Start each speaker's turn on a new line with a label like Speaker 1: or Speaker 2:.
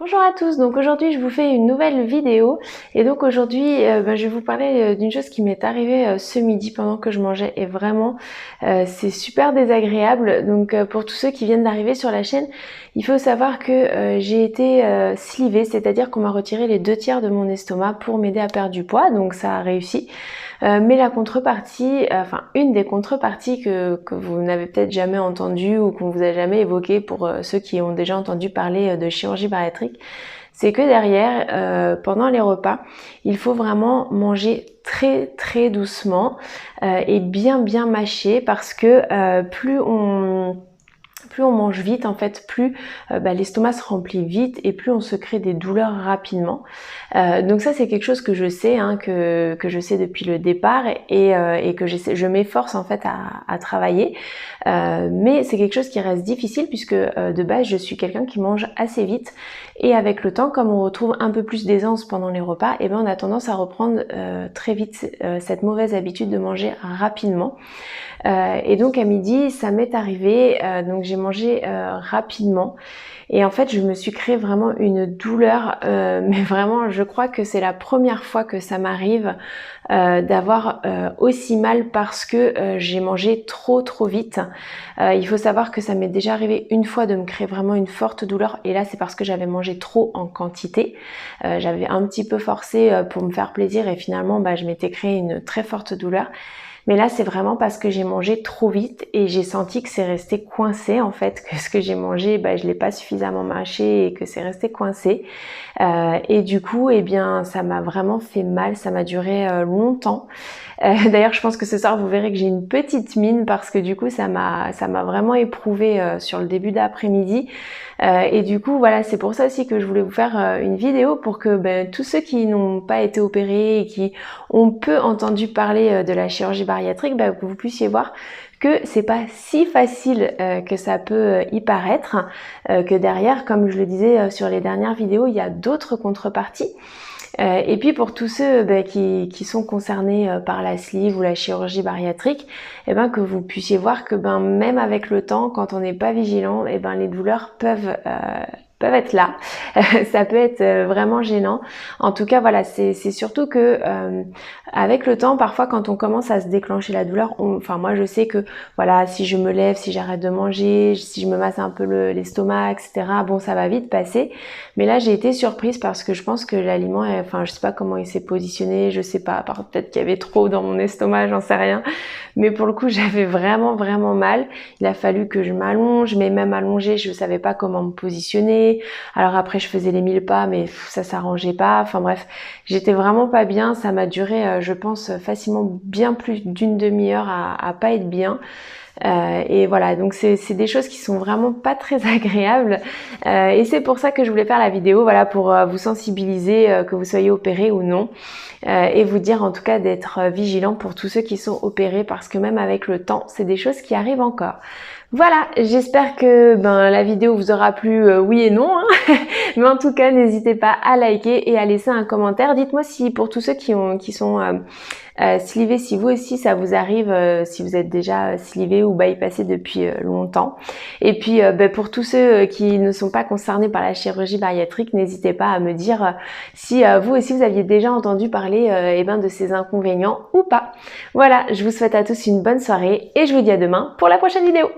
Speaker 1: Bonjour à tous, donc aujourd'hui je vous fais une nouvelle vidéo et donc aujourd'hui je vais vous parler d'une chose qui m'est arrivée ce midi pendant que je mangeais et vraiment c'est super désagréable. Donc pour tous ceux qui viennent d'arriver sur la chaîne, il faut savoir que j'ai été slivée, c'est-à-dire qu'on m'a retiré les 2/3 de mon estomac pour m'aider à perdre du poids, donc ça a réussi. Mais la contrepartie, une des contreparties que vous n'avez peut-être jamais entendu ou qu'on vous a jamais évoqué pour ceux qui ont déjà entendu parler de chirurgie bariatrique, c'est que derrière, pendant les repas, il faut vraiment manger très très doucement et bien mâcher parce que plus on mange vite, en fait, plus l'estomac se remplit vite et plus on se crée des douleurs rapidement. Donc ça, c'est quelque chose que je sais, que je sais depuis le départ et que je m'efforce en fait à travailler. Mais c'est quelque chose qui reste difficile puisque de base, je suis quelqu'un qui mange assez vite. Et avec le temps, comme on retrouve un peu plus d'aisance pendant les repas, on a tendance à reprendre très vite cette mauvaise habitude de manger rapidement. Et donc à midi, ça m'est arrivé, donc j'ai mangé rapidement et en fait je me suis créé vraiment une douleur, mais vraiment je crois que c'est la première fois que ça m'arrive d'avoir aussi mal parce que j'ai mangé trop vite. Il faut savoir que ça m'est déjà arrivé une fois de me créer vraiment une forte douleur et là c'est parce que j'avais mangé trop en quantité. J'avais un petit peu forcé pour me faire plaisir et finalement je m'étais créé une très forte douleur. Mais là, c'est vraiment parce que j'ai mangé trop vite et j'ai senti que c'est resté coincé en fait, que ce que j'ai mangé, je l'ai pas suffisamment mâché et que c'est resté coincé. Et du coup, ça m'a vraiment fait mal, ça m'a duré longtemps. D'ailleurs, je pense que ce soir, vous verrez que j'ai une petite mine parce que du coup, ça m'a vraiment éprouvée sur le début d'après-midi. Et du coup, voilà, c'est pour ça aussi que je voulais vous faire une vidéo pour que tous ceux qui n'ont pas été opérés et qui ont peu entendu parler de la chirurgie bariatrique, que vous puissiez voir que c'est pas si facile que ça peut y paraître, que derrière, comme je le disais sur les dernières vidéos, il y a d'autres contreparties. Et puis pour tous ceux qui sont concernés par la sleeve ou la chirurgie bariatrique, que vous puissiez voir que même avec le temps, quand on n'est pas vigilant, les douleurs peuvent être là. Ça peut être vraiment gênant. En tout cas, voilà, c'est surtout que avec le temps, parfois quand on commence à se déclencher la douleur, moi je sais que voilà, si je me lève, si j'arrête de manger, si je me masse un peu l'estomac, etc. Bon, ça va vite passer. Mais là, j'ai été surprise parce que je pense que l'aliment, je sais pas comment il s'est positionné, je sais pas, peut-être qu'il y avait trop dans mon estomac, j'en sais rien. Mais pour le coup, j'avais vraiment mal. Il a fallu que je m'allonge, mais même allongée, je savais pas comment me positionner. Alors après, je faisais les 1000 pas, mais ça s'arrangeait pas. Enfin bref, j'étais vraiment pas bien. Ça m'a duré, je pense, facilement bien plus d'une demi-heure à pas être bien. Et voilà, donc c'est des choses qui sont vraiment pas très agréables et c'est pour ça que je voulais faire la vidéo, voilà, pour vous sensibiliser, que vous soyez opéré ou non, et vous dire en tout cas d'être vigilant pour tous ceux qui sont opérés parce que même avec le temps, c'est des choses qui arrivent encore. Voilà, j'espère que la vidéo vous aura plu, oui et non, hein. Mais en tout cas, n'hésitez pas à liker et à laisser un commentaire. Dites-moi si pour tous ceux qui sont slivés, si vous aussi ça vous arrive, si vous êtes déjà slivé ou bypassé depuis longtemps. Et puis pour tous ceux qui ne sont pas concernés par la chirurgie bariatrique, n'hésitez pas à me dire si vous aussi vous aviez déjà entendu parler de ces inconvénients ou pas. Voilà, je vous souhaite à tous une bonne soirée et je vous dis à demain pour la prochaine vidéo.